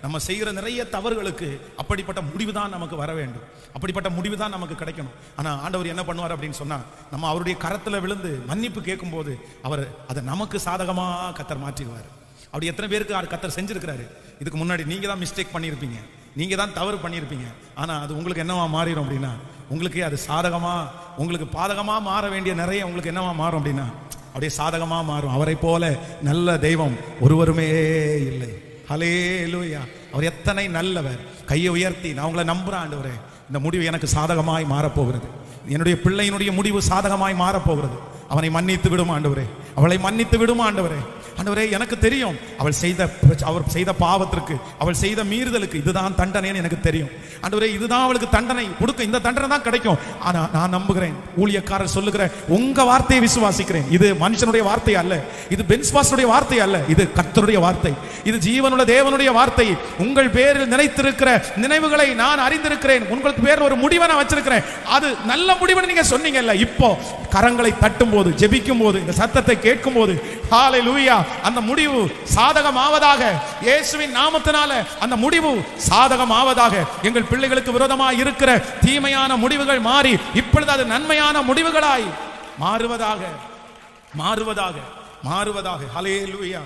நம்ம செய்கிற நிறைய தவறுகளுக்கு அப்படிப்பட்ட முடிவு தான் நமக்கு வர வேண்டும், அப்படிப்பட்ட முடிவு தான் நமக்கு கிடைக்கணும். ஆனால் ஆண்டவர் என்ன பண்ணுவார் அப்படின்னு சொன்னால், நம்ம அவருடைய கரத்தில் விழுந்து மன்னிப்பு கேட்கும்போது அவர் அதை நமக்கு சாதகமாக கர்த்தர் மாற்றிடுவார். அப்படி எத்தனை பேருக்கு கர்த்தர் செஞ்சிருக்கிறாரு. இதுக்கு முன்னாடி நீங்க தான் மிஸ்டேக் பண்ணியிருப்பீங்க, நீங்க தான் தவறு பண்ணியிருப்பீங்க. ஆனா அது உங்களுக்கு என்னவா மாறிடும் அப்படின்னா, உங்களுக்கு அது சாதகமா, உங்களுக்கு பாதகமா மாற வேண்டிய நிறைய உங்களுக்கு என்னவா மாறும் அப்படின்னா அப்படியே சாதகமா மாறும். அவரை போல நல்ல தெய்வம் ஒருவருமே இல்லை. ஹல்லேலூயா. அவர் எத்தனை நல்லவர். கையை உயர்த்தி, நான் உங்களை நம்புறேன் ஆண்டவரே, இந்த முடிவு எனக்கு சாதகமாய் மாறப்போகிறது, என்னுடைய பிள்ளையினுடைய முடிவு சாதகமாய் மாறப்போகிறது. அவனை மன்னித்து விடும் ஆண்டவரே, அவளை மன்னித்து விடும் ஆண்டவரே. ஆண்டவரே, எனக்கு தெரியும் அவர் செய்த பாவத்திற்கு, அவள் செய்த மீறுதலுக்கு இதுதான் தண்டனைன்னு எனக்கு தெரியும் ஆண்டவரே. இதுதான் அவளுக்கு தண்டனை கொடுக்க, இந்த தண்டனை தான் கிடைக்கும். ஆனா நான் நம்புகிறேன், ஊழியக்காரர் சொல்லுகிற உங்க வார்த்தையை விசுவாசிக்கிறேன். இது மனுஷனுடைய வார்த்தை அல்ல, இது பென்ஸ்பாஸ்டருடைய வார்த்தை அல்ல, இது கர்த்தருடைய வார்த்தை, இது ஜீவனுள்ள தேவனுடைய வார்த்தை. உங்கள் பேரில் நினைத்திருக்கிற நினைவுகளை நான் அறிந்திருக்கிறேன், உங்களுக்கு பேர் ஒரு முடிவை நான் வச்சிருக்கிறேன். அது நல்ல முடிவுன்னு நீங்க சொன்னீங்கல்ல. இப்போ கரங்களை தட்டும் போது, ஜெபிக்கும் போது, இந்த சத்தத்தை கேட்கும் போது, ஹல்லேலூயா, அந்த முடிவு சாதகமாவதாக. இயேசுவின் நாமத்தினால அந்த முடிவு சாதகமாவதாக. எங்கள் பிள்ளைகளுக்கு விரோதமாக இருக்கிற தீமையான முடிவுகள் மாறி இப்பொழுது அது நன்மையான முடிவுகளாய் மாறுவதாக, மாறுவதாக, மாறுவதாக. ஹல்லேலூயா.